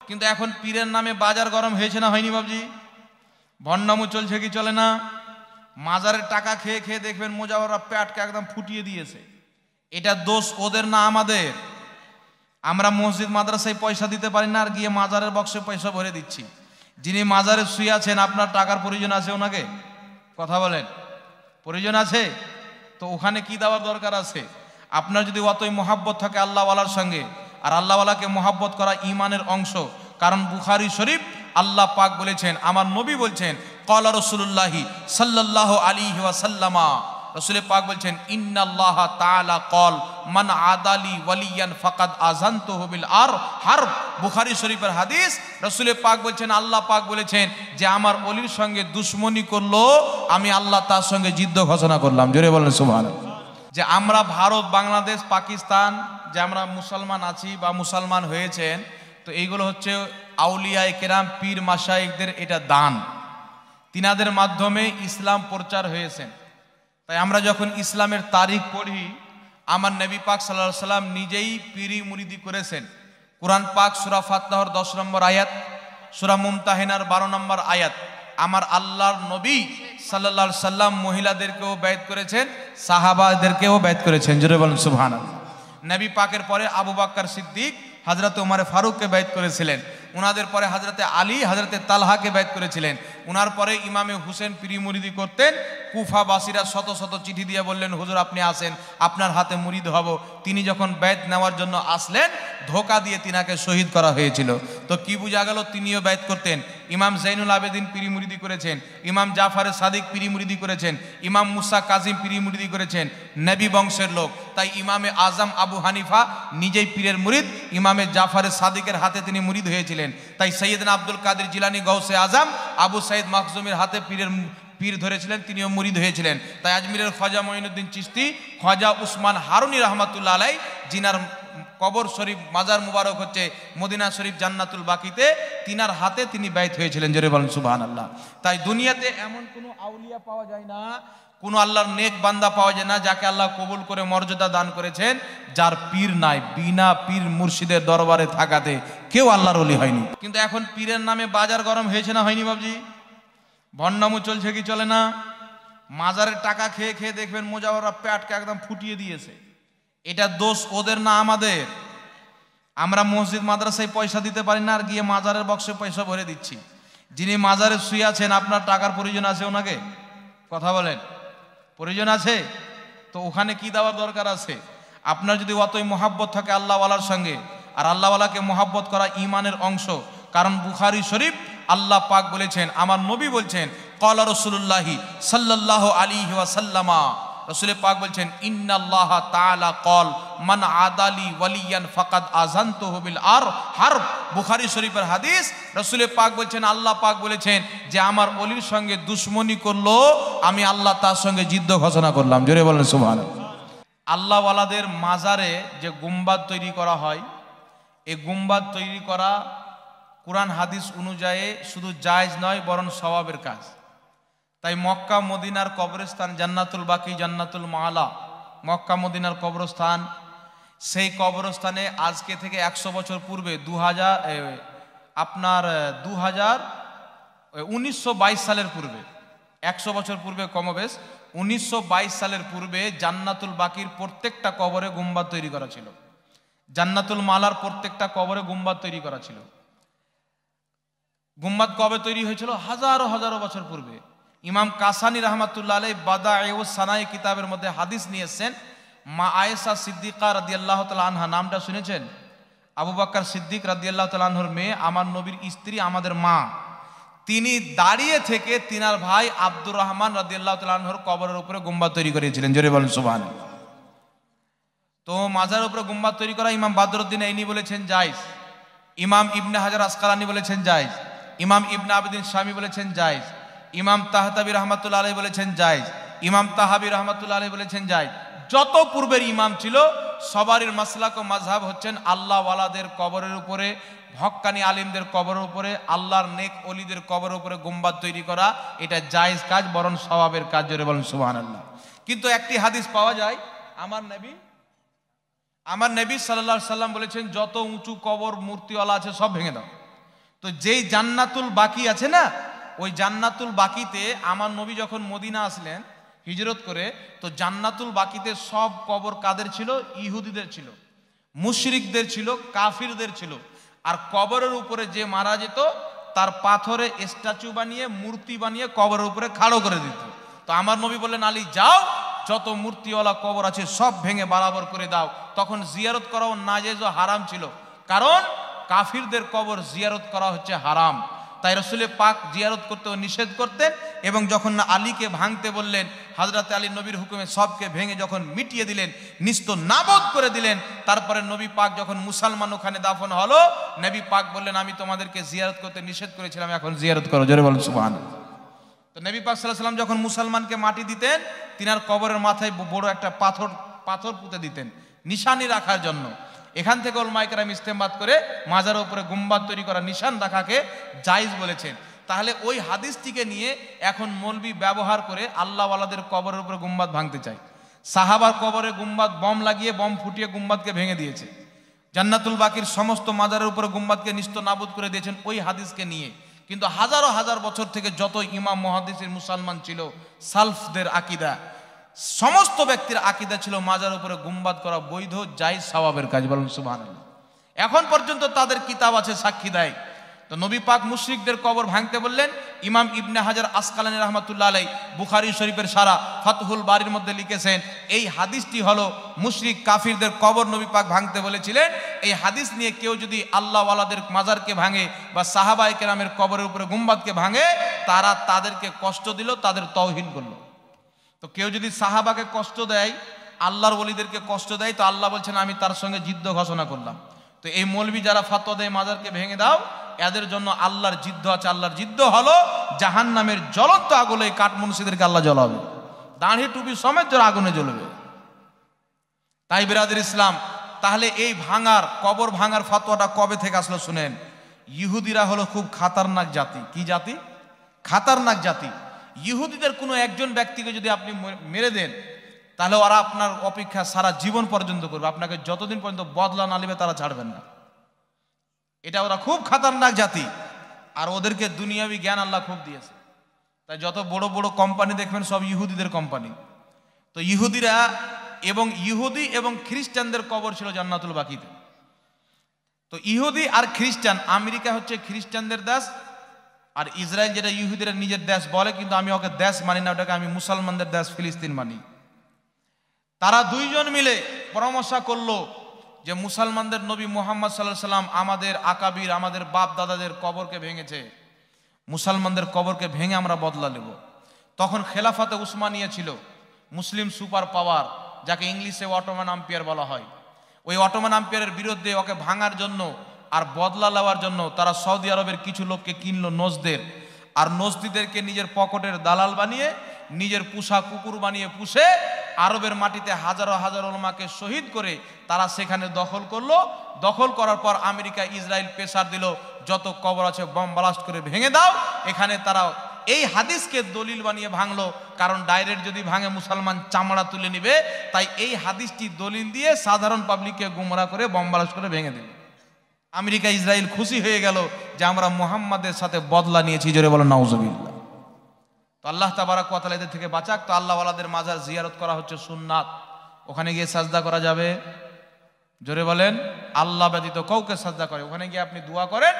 কিন্তু এখন পীরের নামে বাজার গরম হয়েছে না হয়নি বাবজি? ভণ্ডামু চলছে কি চলে না? মাজারের টাকা খেয়ে খেয়ে দেখবেন মোজাওয়াররা পেটকে একদম ফুটিয়ে দিয়েছে। এটা দোষ ওদের না আমাদের। আমরা মসজিদ মাদ্রাসায় পয়সা দিতে পারি না, আর গিয়ে মাজারের বক্সে পয়সা ভরে দিচ্ছি। যিনি মাজারে শুয়ে আছেন, আপনার টাকার প্রয়োজন আছে ওনাকে? কথা বলেন, প্রয়োজন আছে? তো ওখানে কি দেওয়ার দরকার আছে? আপনার যদি অতই মোহাব্বত থাকে আল্লাহওয়ালার সঙ্গে, আর আল্লাহওয়ালাকে মোহাব্বত করা ঈমানের অংশ। কারণ বুখারী শরীফ আল্লাহ পাক বলেছেন, আমার নবী বলছেন, ক্বালা রাসূলুল্লাহি সাল্লাল্লাহু আলাইহি ওয়াসাল্লামা, রাসূল পাক বলছেন, ইন্নাল্লাহ তাআলা ক্বাল মান আদালি ওয়ালিয়ান ফাকাদ আযানতুহু বিল হারব। বুখারী শরীফের হাদিস। রাসূল পাক বলছেন, আল্লাহ পাক বলেছেন যে আমার ওলির সঙ্গে দুশমনি করলো, আমি আল্লাহ তার সঙ্গে যুদ্ধ ঘোষণা করলাম। জোরে বলেন সুবহানাল্লাহ। যে আমরা ভারত, বাংলাদেশ, পাকিস্তান যে আমরা মুসলমান আছি বা মুসলমান হয়েছেন, তো এইগুলো হচ্ছে আউলিয়ায়ে কেরাম, পীর মাশায়েখদের এটা দান। তিনাদের মাধ্যমে ইসলাম প্রচার হয়েছে। তাই আমরা যখন ইসলামের তারিখ পড়ি, আমার নবী পাক সাল্লাল্লাহু আলাইহি সাল্লাম নিজেই পীরি মুরিদি করেছেন। কুরআন পাক সূরা ফাতহার 10 নম্বর আয়াত, সূরা মুমতাহিনার 12 নম্বর আয়াত, আমার আল্লাহর নবী সাল্লাল্লাহু আলাইহি সাল্লাম মহিলাদেরকেও বাইত করেছেন, সাহাবাদেরকেও বাইত করেছেন। জোরে বলেন সুবহানাল্লাহ। নবী পাকের পরে আবু বকর সিদ্দিক হযরত ওমর ফারুককে বাইত করেছিলেন। উনাদের পরে হযরতে আলী, হযরতে তালহাকে বাইত করেছিলেন। উনার পরে ইমামে হুসেন পীরি মুরিদি করতেন। কুফাবাসীরা শত শত চিঠি দিয়ে বললেন, হুজুর আপনি আসেন, আপনার হাতে মুরিদ হব। তিনি যখন বাইত নেওয়ার জন্য আসলেন, ধোকা দিয়ে তিনাকে শহীদ করা হয়েছিল। তো কি বোঝা গেল? তিনিও বাইত করতেন। ইমাম জাইনুল আবেদিন পীরি মুরিদি করেছেন, ইমাম জাফর সাদিক পীরি মুরিদি করেছেন, ইমাম মুসা কাজিম পীরি মুরিদি করেছেন, নবী বংশের লোক। তাই ইমামে আজম আবু হানিফা নিজেই পীরের মুরিদ, ইমামে জাফর সাদিকের হাতে তিনি মুরিদ হয়েছিলেন। তাই সৈয়দনা আব্দুল কাদের জিলানী গৌসে আজম আবু সাইদ মাখজুমের হাতে পীর ধরেছিলেন, তিনিও মুরিদ হয়েছিলেন। তাই আজমিরের খ্বাজা মঈনুদ্দিন চিশতি, খ্বাজা উসমান হারুনি রহমাতুল্লাহ আলাইহি, জিনার কবর শরীফ মাজার মুবারক হচ্ছে মদিনা শরীফ জান্নাতুল বাকিতে, তিনার হাতে তিনি বাইত হয়েছিলেন। জোরে বলেন সুবহানাল্লাহ। তাই দুনিয়াতে এমন কোনো আউলিয়া পাওয়া যায় না, কোনো আল্লাহর নেক বান্দা পাওয়া যায় না যাকে আল্লাহ কবুল করে মর্যাদা দান করেছেন, যার পীর নাই। বিনা পীর মুর্শিদের দরবারে থাকাতে কেউ আল্লাহর ওলি হয়নি। কিন্তু এখন পীরের নামে বাজার গরম হয়েছে না হয়নি বাবজি? ভণ্ডামু চলছে কি চলে না? মাজারের টাকা খেয়ে খেয়ে দেখবেন মোজাওয়াররা পেটকে একদম ফুটিয়ে দিয়েছে। এটা দোষ ওদের না আমাদের। আমরা মসজিদ মাদ্রাসায় পয়সা দিতে পারি না, আর গিয়ে মাজারের বক্সে পয়সা ভরে দিচ্ছি। যিনি মাজারে শুয়ে আছেন, আপনার টাকার প্রয়োজন আছে ওনাকে? কথা বলেন, প্রয়োজন আছে? তো ওখানে কি দেওয়ার দরকার আছে? আপনার যদি অতই মোহাব্বত থাকে আল্লাহওয়ালার সঙ্গে, আর আল্লাহওয়ালাকে মোহাব্বত করা ঈমানের অংশ। কারণ বুখারী শরীফ আল্লাহ পাক বলেছেন, আমার নবী বলছেন, ক্বালা রাসূলুল্লাহি সাল্লাল্লাহু আলাইহি ওয়াসাল্লামা, রাসূল পাক বলছেন, ইন্নাল্লাহ তাআলা ক্বাল মান আদালি ওয়ালিয়ান ফাকাদ আযানতুহু বিল হারব। বুখারী শরীফের হাদিস। রাসূল পাক বলছেন, আল্লাহ পাক বলেছেন যে আমার ওলির সঙ্গে দুশমনি করলো, আমি আল্লাহ তার সঙ্গে যুদ্ধ ঘোষণা করলাম। জোরে বলেন সুবহানাল্লাহ। আল্লাহওয়ালাদের মাজারে যে গুম্বাদ তৈরি করা হয়, এই গুম্বাদ তৈরি করা কুরআন হাদিস অনুযায়ী শুধু জায়েজ নয়, বরং সওয়াবের কাজ। তাই মক্কা মদিনার কবরস্থান জান্নাতুল বাকি, জান্নাতুল মাআলা, মক্কা মদিনার কবরস্থান, সেই কবরস্থানে আজকে থেকে 100 বছর পূর্বে 1922 সালের পূর্বে, 100 বছর পূর্বে কমবেশ 1922 সালের পূর্বে জান্নাতুল বাকির প্রত্যেকটা কবরে গুম্বাদ তৈরি করা ছিল। জান্নাতুল মালার প্রত্যেকটা কবরে গুম্বাদ তৈরি করা ছিল। গুম্বাদ কবে তৈরি হয়েছিল? হাজারো হাজারো বছর পূর্বে। ইমাম কাসানি রহমাতুল্লাহ আলাইহি বাদাঈউস সানাঈ কিতাবের মধ্যে হাদিস নিয়ে এসেছেন। মা আয়েশা সিদ্দিকা রাদিয়াল্লাহু তাআলা আনহা, নামটা শুনেছেন? আবু বকর সিদ্দিক রাদিয়াল্লাহু তাআলা আনহুর মেয়ে, আমার নবীর স্ত্রী, আমাদের মা। তিনি দাঁড়িয়ে থেকে তিনার ভাই আব্দুর রহমান রাদিয়াল্লাহু তাআলা আনহুর কবরের উপরে গুম্বাদ তৈরি করেছিলেন। জোরে বলেন সুবহানাল্লাহ। তো মাজারের উপরে গুম্বাদ তৈরি করা ইমাম বাদরুদ্দিন আইনি বলেছেন জায়েজ, ইমাম ইবনে হাজার আসকালানি বলেছেন জায়েজ, ইমাম ইবনে আবিদিন শামী বলেছেন জায়েজ, ইমাম তাহতাবী রহমাতুল্লাহ আলাইহি বলেছেন জায়েজ, ইমাম তাহাবী রহমাতুল্লাহ আলাইহি বলেছেন জায়েজ। যত পূর্বের ইমাম ছিল সবারই মাসলাক ও মাযহাব হচ্ছেন আল্লাহওয়ালাদের কবরের উপরে, হক্কানি আলিমদের কবরের উপরে, আল্লাহর নেক ওলিদের কবরের উপরে গুম্বাদ তৈরি করা এটা জায়েজ কাজ, বরং সওয়াবের কাজ। জোরে বলেন সুবহানাল্লাহ। কিন্তু একটি হাদিস পাওয়া যায়, আমার নবী সাল্লাল্লাহু আলাইহি সাল্লাম বলেছেন, যত উঁচু কবর মূর্তিওয়ালা আছে সব ভেঙে দাও। তো যেই জান্নাতুল বাকি আছে না, ওই জান্নাতুল বাকিতে আমার নবী যখন মদিনা আসলেন হিজরত করে, তো জান্নাতুল বাকিতে সব কবর কাদের ছিল? ইহুদিদের ছিল, মুশরিকদের ছিল, কাফিরদের ছিল। আর কবরের উপরে যে মারা যেত তার পাথরে স্ট্যাচু বানিয়ে, মূর্তি বানিয়ে কবরের উপরে খাড়ো করে দিত। তো আমার নবী বললেন, আলী যাও, যত মূর্তিওয়ালা কবর আছে সব ভেঙে বরাবর করে দাও। তখন জিয়ারত করাও নাজেজ ও হারাম ছিল, কারণ কাফিরদের কবর জিয়ারত করা হচ্ছে হারাম। তাই রাসূল পাক জিয়ারত করতে নিষেধ করতেন। এবং যখন আলীকে ভাঙতে বললেন, হযরত আলী নবীর হুকুমে সবকে ভেঙে যখন মিটিয়ে দিলেন, নিস্ত নাবদ করে দিলেন, তারপরে নবী পাক যখন মুসলমান ওখানে দাফন হলো, নবী পাক বললেন, আমি তোমাদেরকে জিয়ারত করতে নিষেধ করেছিলাম, এখন জিয়ারত করো। জোরে বলুন সুবহানাল্লাহ। তো নবী পাক সাল্লাল্লাহু আলাইহি ওয়াসাল্লাম যখন মুসলমানকে মাটি দিতেন, তিনার কবরের মাথায় বড় একটা পাথর পুঁতে দিতেন নিশানি রাখার জন্য। এখান থেকে উলামায়ে কেরাম ইস্তেমবাদ করে মাজারের উপরে গুম্বাদ তৈরি করা, নিশান রাখাকে জায়েজ বলেছেন। তাহলে ওই হাদিসটিকে নিয়ে এখন মৌলবি ব্যবহার করে আল্লাহওয়ালাদের কবরের উপরে গুম্বাদ ভাঙতে চায়। সাহাবার কবরে গুম্বাদ বম লাগিয়ে, বম ফুটিয়ে গুম্বাদকে ভেঙে দিয়েছে। জান্নাতুল বাকির সমস্ত মাজারের উপরে গুম্বাদকে নিস্ত নাবুদ করে দিয়েছেন ওই হাদিসকে নিয়ে। কিন্তু হাজারো হাজার বছর থেকে যত ইমাম মুহাদ্দিসিন মুসলমান ছিল, সালফদের আকীদা, সমস্ত ব্যক্তির আকীদা ছিল মাজার উপরে গুম্বাদ করা বৈধ, জায়েজ, সওয়াবের কাজ। বলুন সুবহানাল্লাহ। এখন পর্যন্ত তাদের কিতাব আছে, সাক্ষী দেয়। তো নবী পাক মুশরিকদের কবর ভাঙতে বললেন। ইমাম ইবনে হাজার আসকালানী রাহমাতুল্লাহ আলাইহি বুখারী শরীফের সারা ফাতহুল বারীর মধ্যে লিখেছেন, এই হাদিসটি হলো মুশরিক কাফিরদের কবর নবী পাক ভাঙতে বলেছিলেন। এই হাদিস নিয়ে কেউ যদি আল্লাহওয়ালাদের মাজারকে ভাঙে বা সাহাবায়ে কেরামের কবরের উপরে গুম্বাদকে ভাঙে, তারা তাদেরকে কষ্ট দিল, তাদের তাওহীন করলো। তো কেউ যদি সাহাবাকে কষ্ট দেয়, আল্লাহর ওলিদেরকে কষ্ট দেয়, তো আল্লাহ বলছেন আমি তার সঙ্গে যুদ্ধ ঘোষণা করলাম। তো এই মৌলবি যারা ফতোয়া দেয় মাজারকে ভেঙে দাও, এদের জন্য আল্লাহর যুদ্ধ আছে। আল্লাহর যুদ্ধ হলো জাহান্নামের জ্বলন্ত আগুনে কাঠমুনসিদেরকে আল্লাহ জ্বলাবে, দাঁড়িয়ে টুপি সমেত যারা আগুনে জ্বলবে। তাই বিরাদের ইসলাম, তাহলে এই ভাঙার, কবর ভাঙার ফতোয়াটা কবে থেকে আসলো শুনেন। ইহুদিরা হলো খুব খাতারনাক জাতি। কি জাতি? খাতারনাক জাতি। ইহুদিদের কোনো একজন ব্যক্তিকে যদি আপনি মেরে দেন, তাহলে ওরা আপনার অপেক্ষা সারা জীবন পর্যন্ত করবে, আপনাকে যতদিন পর্যন্ত বদলা না নেবে তারা ছাড়বেন না। এটা ওরা খুব খাতারনাক জাতি। আর ওদেরকে দুনিয়াবি জ্ঞান আল্লাহ খুব দিয়েছে। তাই যত বড় বড় কোম্পানি দেখবেন সব ইহুদিদের কোম্পানি। তো ইহুদিরা ইহুদি এবং খ্রিস্টানদের কবর ছিল জান্নাতুল বাকিতে। তো ইহুদি আর খ্রিস্টান, আমেরিকা হচ্ছে খ্রিস্টানদের দেশ, আর ইসরায়েল যেটা ইহুদিরা নিজের দেশ বলে, কিন্তু আমি ওকে দেশ মানি না, ওটাকে আমি মুসলমানদের দেশ ফিলিস্তিন মানি। তারা দুইজন মিলে পরামর্শ করলো যে মুসলমানদের নবী মুহাম্মদ সাল্লাল্লাহু আলাইহি সাল্লাম আমাদের আকাবির, আমাদের বাপ দাদাদের কবরকে ভেঙেছে, মুসলমানদের কবরকে ভেঙে আমরা বদলা নেব। তখন খেলাফতে উসমানিয়া ছিল, মুসলিম সুপার পাওয়ার, যাকে ইংলিশে অটোমান আম্পায়ার বলা হয়। ওই অটোমান আম্পায়ারের বিরুদ্ধে ওকে ভাঙার জন্য আর বদলা নেওয়ার জন্য তারা সৌদি আরবের কিছু লোককে কিনলো, নজদের। আর নজদিদেরকে নিজের পকেটের দালাল বানিয়ে, নিজের পুষা কুকুর বানিয়ে পুষে আরবের মাটিতে হাজারো হাজার উলামাকে শহীদ করে তারা সেখানে দখল করলো। দখল করার পর আমেরিকা, ইসরায়েল প্রেসার দিল, যত কবর আছে বম ব্লাস্ট করে ভেঙে দাও। এখানে তারা এই হাদিসকে দলিল বানিয়ে ভাঙলো, কারণ ডাইরেক্ট যদি ভাঙে মুসলমান চামড়া তুলে নিবে। তাই এই হাদিসটি দলিল দিয়ে সাধারণ পাবলিককে গুমরা করে বম ব্লাস্ট করে ভেঙে দিল। আমেরিকা, ইসরায়েল খুশি হয়ে গেল যে আমরা মুহাম্মাদের সাথে বদলা নিয়েছি। জোরে বলেন নাউজুবিল্লাহ। তো আল্লাহ তাবারাক ওয়া তাআলা এদের থেকে বাঁচাক। তো আল্লাহওয়ালাদের মাজার জিয়ারত করা হচ্ছে সুন্নাত। ওখানে গিয়ে সাজদা করা যাবে? জোরে বলেন। আল্লাহ ব্যতীত কাউকে সাজদা করে, ওখানে গিয়ে আপনি দোয়া করেন,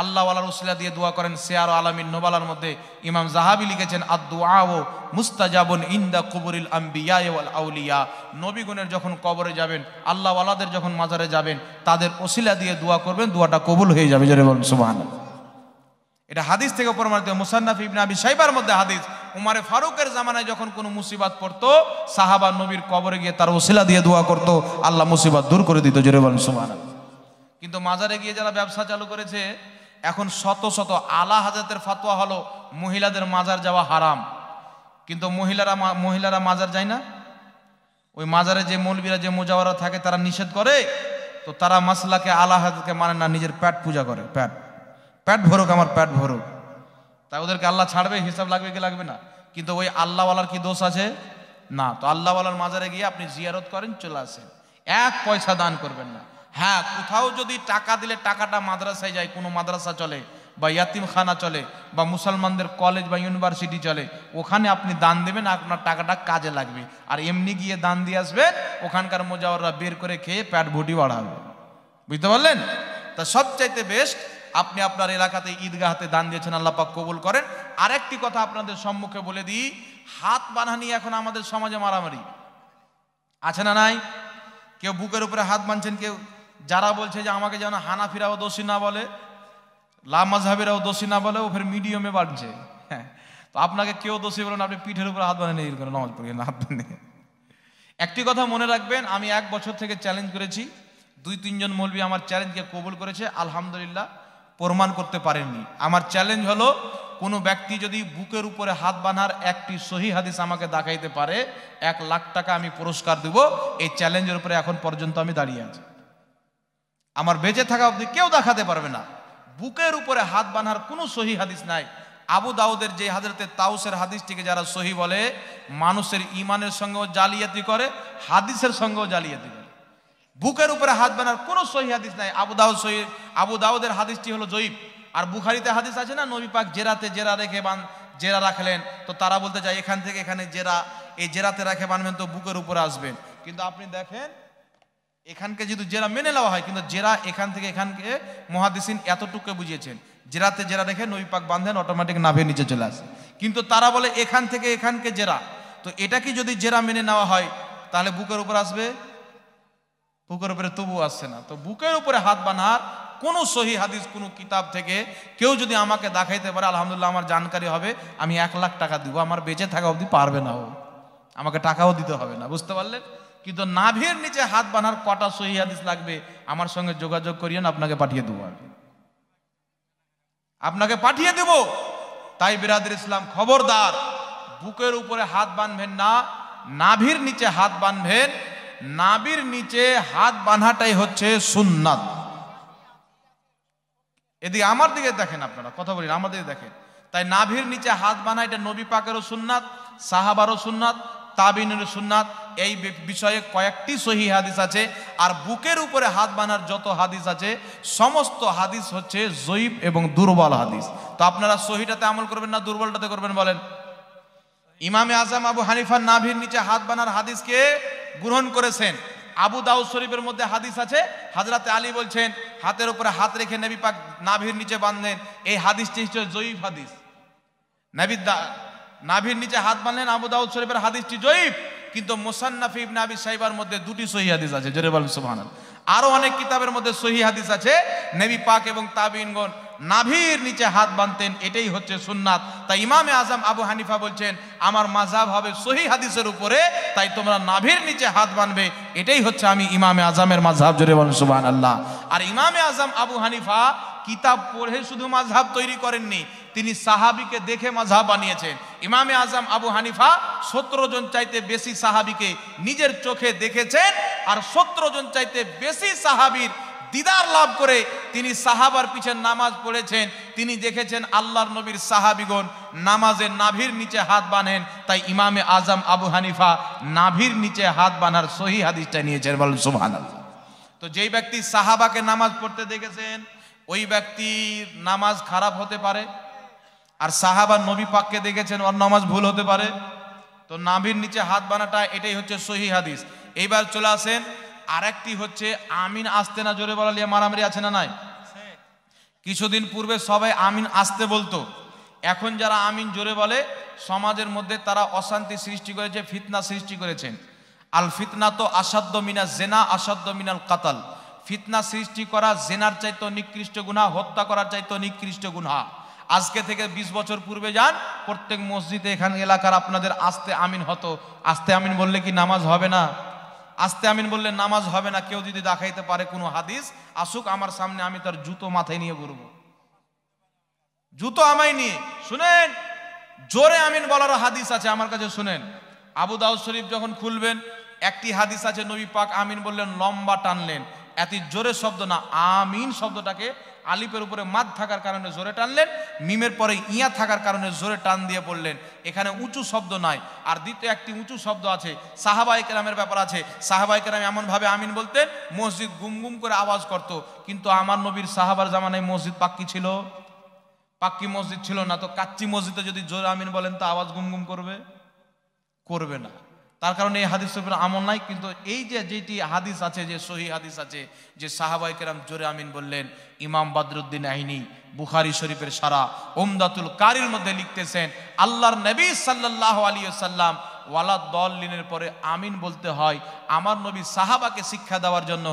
আল্লাহওয়ালার উসিলা দিয়ে দোয়া করেন। সিয়ার আলামিন নোবালার মধ্যে ইমাম জাহাবি লিখেছেন, আদ-দুআউ মুস্তাজাবুন ইনদা কুবুরিল আম্বিয়া ওয়াল আউলিয়া। নবীগণের যখন কবরে যাবেন, আল্লাহওয়ালাদের যখন মাজারে যাবেন, তাদের উসিলা দিয়ে দোয়া করবেন, দোয়াটা কবুল হয়ে যাবে। জোরে বলেন সুবহানাল্লাহ। এটা হাদিস থেকে প্রমাণিত। মুসান্নাফ ইবনে আবি শাইবার মধ্যে হাদিস, উমারে ফারুকের জামানায় যখন কোনো মুসিবত পড়তো, সাহাবা নবীর কবরে গিয়ে তার ওসিলা দিয়ে দোয়া করতো, আল্লাহ মুসিবত দূর করে দিত। জোরে বলেন সুবহানাল্লাহ। কিন্তু মাজারে গিয়ে যারা ব্যবসা চালু করেছে, এখন শত শত আলা হাজাতের ফতোয়া হলো মহিলাদের মাজার যাওয়া হারাম। কিন্তু মহিলারা মাজার যায় না। ওই মাজারে যে মৌলবীরা, যে মুজাওয়ারা থাকে, তারা নিষেধ করে। তো তারা মাসলাকে আলা হাজাতকে মানে না, নিজের পেট পূজা করে। পেট ভরুক, আমার পেট ভরুক। তাই ওদেরকে আল্লাহ ছাড়বে? হিসাব লাগবে কি লাগবে না? কিন্তু ওই আল্লাহওয়ালার কি দোষ আছে? না। তো আল্লাহওয়ালার মাজারে গিয়ে আপনি জিয়ারত করেন, চলে আসেন, এক পয়সা দান করবেন না। হ্যাঁ, কোথাও যদি টাকা দিলে টাকাটা মাদ্রাসায় যায়, কোনো মাদ্রাসা চলে, বা ইয়াতিমখানা চলে বা মুসলমানদের কলেজ বা ইউনিভার্সিটি চলে, ওখানে আপনি দান দেবেন, আপনার টাকাটা কাজে লাগবে। আর এমনি গিয়ে দান দিয়ে আসবেন, ওখানকার মোজাওয়াররা বের করে খেয়ে পেট ভুটি বাড়াবে। বুঝতে পারলেন? তা সবচাইতে বেস্ট আপনি আপনার এলাকাতে ঈদগাহতে দান দিয়েছেন, আল্লাহ পাক কবুল করেন। আরেকটি কথা আপনাদের সম্মুখে বলে দিই, হাত বাঁধা নিয়ে এখন আমাদের সমাজে মারামারি আছে না নাই? কেউ বুকের উপরে হাত বাঁধছেন, কেউ যারা বলছে যে আমাকে যেন হানাফিরাও দোষী না বলে, লামাজহাবিরাও দোষী না বলে, ও ফের মিডিয়ামে বাড়ছে। হ্যাঁ, তো আপনাকে কেউ দোষী বলেন, আপনি পিঠের উপরে হাত বাঁধেন, এই করে নামাজ পড়েন হাত বাঁধে। একটি কথা মনে রাখবেন, আমি 1 বছর থেকে চ্যালেঞ্জ করেছি, 2-3 জন মৌলবি আমার চ্যালেঞ্জকে কবুল করেছে, আলহামদুলিল্লাহ প্রমাণ করতে পারেননি। আমার চ্যালেঞ্জ হলো, কোনো ব্যক্তি যদি বুকের উপরে হাত বাঁধার একটি সহি হাদিস আমাকে দেখাইতে পারে, 1 লাখ টাকা আমি পুরস্কার দেব। এই চ্যালেঞ্জের উপরে এখন পর্যন্ত আমি দাঁড়িয়ে আছি। আমার বেঁচে থাকা অবধি কেউ দেখাতে পারবে না বুকের উপরে হাত বাঁধার কোনো সহি হাদিস নাই। আবু দাউদের যে হযরতে তাউসের হাদিসটিকে যারা সহি বলে, মানুষের ইমানের সঙ্গেও জালিয়াতি করে, হাদিসের সঙ্গেও জালিয়াতি করে। বুকের উপরে হাত বাঁধার কোনো সহি হাদিস নাই। আবু দাউদের হাদিসটি হলো জয়ীফ। আর বুখারীতে হাদিস আছে না, নবী পাক জেরা রেখে জেরা রাখলেন, তো তারা বলতে চায় এখান থেকে এখানে জেরা, এই জেরাতে রেখে বাঁধবেন তো বুকের উপরে আসবেন। কিন্তু আপনি দেখেন, এখানকে যদি জেরা মেনে নেওয়া হয়, কিন্তু জেরা এখান থেকে এখানকে মুহাদ্দিসিন এতটুকু বুঝিয়েছেন, জেরাতে জেরা রেখে নবী পাক বাঁধেন, অটোমেটিক নাভির নিচে চলে আসে। কিন্তু তারা বলে এখান থেকে এখানকে জেরা, তো এটা কি যদি জেরা মেনে নেওয়া হয় তাহলে বুকের উপর আসবে? বুকের উপরে তবু আসছে না। তো বুকের উপরে হাত বাঁধার কোনো সহি হাদিস কোনো কিতাব থেকে কেউ যদি আমাকে দেখাইতে পারে, আলহামদুলিল্লাহ আমার জানকারি হবে, আমি 1 লাখ টাকা দিব। আমার বেঁচে থাকা অবধি পারবে না, ও আমাকে টাকাও দিতে হবে না। বুঝতে পারলেন? কিন্তু নাভির নিচে হাত বাঁধার কটা সহি হাদিস লাগবে আমার সঙ্গে যোগাযোগ করিয়েন, আপনাকে পাঠিয়ে দেবো, আপনাকে পাঠিয়ে দেব। তাই বিরাদর ইসলাম, খবরদার, বুকের উপরে হাত বাঁধবেন না, নাভির নিচে হাত বাঁধবেন। নাভির নিচে হাত বাঁধাটাই হচ্ছে সুন্নাত। এদিকে আমার দিকে দেখেন, আপনারা কথা বলেন, আমার দিকে দেখেন। তাই নাভির নিচে হাত বাঁধা এটা নবী পাকেরও সুন্নাত, সাহাবারও সুন্নাত, তাবিনের সুন্নাত। এই বিষয়ে কয়েকটি সহি হাদিস আছে। আর বুকের উপরে হাত বাঁধার যত হাদিস আছে, সমস্ত হাদিস হচ্ছে জয়ীফ এবং দুর্বল হাদিস। তো আপনারা সহিটাতে আমল করবেন না দুর্বলটাতে করবেন বলেন? ইমামে আজম আবু হানিফার নাভির নিচে হাত বাঁধার হাদিসকে গ্রহণ করেছেন। আবু দাউদ শরীফের মধ্যে হাদিস আছে, হযরতে আলী বলছেন হাতের উপরে হাত রেখে নবী পাক নাভির নিচে বাঁধলেন। এই হাদিসটি হচ্ছে জয়ীফ হাদিস। নাভির নিচে হাত বাঁধলেন, আবু দাউদ শরীফের হাদিসটি জয়ীফ। কিন্তু মুসান্নাফ ইবনে আবি শাইবার মধ্যে 2টি সহিহ হাদিস আছে, জোরে বলেন সুবহানাল্লাহ। আরো অনেক কিতাবের মধ্যে সহিহ হাদিস আছে, নবী পাক এবং তাবিঈনগণ নাভির নিচে হাত বাঁধতেন, এটাই হচ্ছে সুন্নাত। তাই ইমামে আজম আবু হানিফা বলছেন আমার মাযহাব হবে সহিহ হাদিসের উপরে, তাই তোমরা নাভির নিচে হাত বাঁধবে, এটাই হচ্ছে আমি ইমামে আজমের মাযহাব, জোরে বলেন সুবহানাল্লাহ। আর ইমামে আজম আবু হানিফা কিতাব পড়ে শুধু মাযহাব তৈরি করেননি, তিনি সাহাবীকে দেখে মাযহাব বানিয়েছেন। ইমামে আজম আবু হানিফা 17 জন চাইতে বেশি সাহাবীকে নিজের চোখে দেখেছেন, আর 17 জন চাইতে বেশি সাহাবীর দিদার লাভ করে তিনি সাহাবার পিছে নামাজ পড়েছেন। তিনি দেখেছেন আল্লাহর নবীর সাহাবীগণ নামাজে নাভির নিচে হাত বাঁধেন। তাই ইমামে আজম আবু হানিফা নাভির নিচে হাত বাঁধার সহিহ হাদিসটা নিয়েছেন, বলেন সুবহানাল্লাহ। তো যেই ব্যক্তি সাহাবাকে নামাজ পড়তে দেখেছেন, ওই ব্যক্তির নামাজ খারাপ হতে পারে। আর সাহাবা নবী পাককে দেখেছেন, ওর নামাজ ভুল হতে পারে। তো নাভির নিচে হাত বাঁধাটা এটাই হচ্ছে সহিহ হাদিস। এইবার চলে আসেন, আরেকটি হচ্ছে আমিন আসতে না জোরে বলা নিয়ে মারামারি আছে না নাই? কিছুদিন পূর্বে সবাই আমিন আসতে বলতো, এখন যারা আমিন জোরে বলে সমাজের মধ্যে তারা অশান্তি সৃষ্টি করেছে, ফিতনা সৃষ্টি করেছেন। আল ফিতনা তো আসাদ্দ মিনা জেনা আসাদ্দ মিনাল কাতাল। ফিতনা সৃষ্টি করা জেনার চাইতে নিকৃষ্ট গুনাহ, হত্যা করার চাইতে নিকৃষ্ট গুনাহ। আজকে থেকে 20 বছর পূর্বে যান, প্রত্যেক মসজিদে এখানে এলাকার আপনাদের আস্তে আমিন হতো। আস্তে আমিন বললে কি নামাজ হবে না? আস্তে আমিন বললে নামাজ হবে না। কেউ যদি দেখাইতে পারে কোনো হাদিস, আসুক আমার সামনে, আমি তার জুতো মাথায় নিয়ে ঘুরবো, জুতো আমায় নিয়ে। শুনেন, জোরে আমিন বলার হাদিস আছে আমার কাছে, শুনেন। আবু দাউদ শরীফ যখন খুলবেন, একটি হাদিস আছে নবী পাক আমিন বললেন, লম্বা টানলেন, এত জোরে শব্দ না, আমিন শব্দটাকে আলিফের উপরে মাদ থাকার কারণে জোরে টানলেন, মিমের পরে ইয়া থাকার কারণে জোরে টান দিয়ে পড়লেন। এখানে উঁচু শব্দ নাই। আর দ্বিতীয় একটি উঁচু শব্দ আছে, সাহাবায়ে কেরামের ব্যাপার আছে। সাহাবায়ে কেরাম এমন ভাবে আমিন বলতেন, মসজিদ গুম গুম করে আওয়াজ করত। কিন্তু আমার নবীর সাহাবার জামানায় মসজিদ পাক্কি ছিল? পাক্কি মসজিদ ছিল না, তো কাচ্চি মসজিদে যদি জোরে আমিন বলেন তো আওয়াজ গুমগুম করবে? করবে না। তার কারণে এই হাদিস শরীফের আমল নাই। কিন্তু এই যে যেটি হাদিস আছে, যে সহি হাদিস আছে যে সাহাবায়ে কেরাম জোরে আমিন বললেন, ইমাম বদরুদ্দিন আইনি বুখারী শরীফের সারা উমদাতুল কারির মধ্যে লিখতেছেন, আল্লাহর নবী সাল্লাল্লাহু আলাইহি ওয়াসাল্লাম ওয়ালা দল্লিনের পরে আমিন বলতে হয়। আমার নবী সাহাবাকে শিক্ষা দেওয়ার জন্য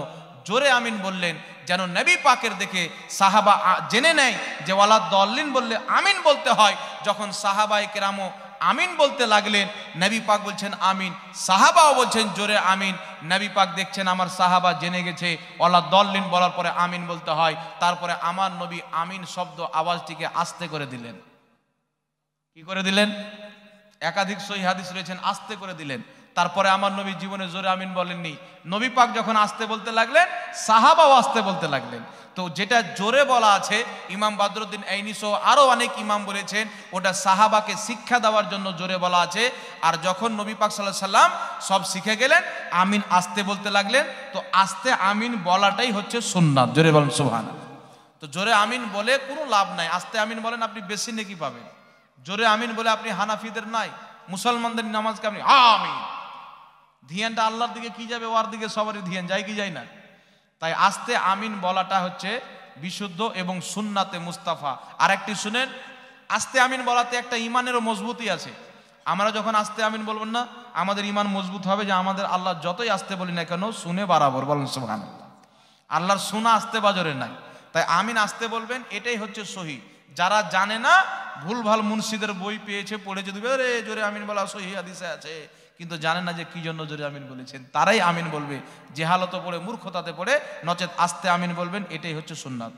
জোরে আমিন বললেন, যেন নবী পাকের দেখে সাহাবা জেনে নেয় যে ওয়ালা দল্লিন বললে আমিন বলতে হয়। যখন সাহাবায়ে কেরামও আমিন বলতে লাগলেন, নবী পাক বলছেন আমিন, সাহাবাও বলছেন জোরে আমিন। নবী পাক দেখছেন আমার সাহাবা জেনে গেছে ওয়ালা দল্লিন বলার পরে আমিন বলতে হয়। তারপরে আমার নবী আমিন শব্দ আওয়াজটিকে আস্তে করে দিলেন। কি করে দিলেন? একাধিক সহিহ হাদিস রয়েছেন, আস্তে করে দিলেন। তারপরে আমার নবী জীবনে জোরে আমিন বলেননি। নবী পাক যখন আস্তে বলতে লাগলেন, সাহাবাও আস্তে বলতে লাগলেন। তো যেটা জোরে বলা আছে, ইমাম বদরুদ্দিন আইনি সহ আরো অনেক ইমাম বলেছেন ওটা সাহাবাকে শিক্ষা দেওয়ার জন্য জোরে বলা আছে। আর যখন নবী পাক সাল্লাল্লাহু আলাইহি সাল্লাম সব শিখে গেলেন, আমিন আস্তে বলতে লাগলেন। তো আস্তে আমিন বলাটাই হচ্ছে সুন্নাত। জোরে বলেন সুবহানাল্লাহ। তো জোরে আমিন বলে কোনো লাভ নাই। আস্তে আমিন বলেন, আপনি বেশি নেকি পাবেন। জোরে আমিন বলে আপনি হানাফিদের নাই, মুসলমানদের নামাজকে আপনি আমিন, ধ্যানটা আল্লাহর দিকে কি যাবে, ওর দিকে সবারই ধ্যান যায় কি যায় না। তাই আস্তে আমিন বলাটা হচ্ছে বিশুদ্ধ এবং সুন্নাতে মুস্তাফা। আর একটি শুনেন, আস্তে আমিন বলাতে একটা ইমানেরও মজবুতি আছে। আমরা যখন আস্তে আমিন বলবেন না, আমাদের ইমান মজবুত হবে যে আমাদের আল্লাহ যতই আস্তে বলি না কেন শুনে বরাবর। বলেন সুবহানাল্লাহ। আল্লাহর শোনা আস্তে বাজরে নাই। তাই আমিন আস্তে বলবেন, এটাই হচ্ছে সহি। যারা জানে না, ভুলভাল মুন্সিদের বই পেয়েছে, পড়েছে, দিবে রে জোরে আমিন বলা সহি হাদিসে আছে, কিন্তু জানে না যে কি জন্য জোরে আমিন বলেছেন, তারাই আমিন বলবে। জেহালতে পড়ে, মূর্খতাতে পড়ে, নচেত আস্তে আমিন বলবেন, এটাই হচ্ছে সুন্নাত।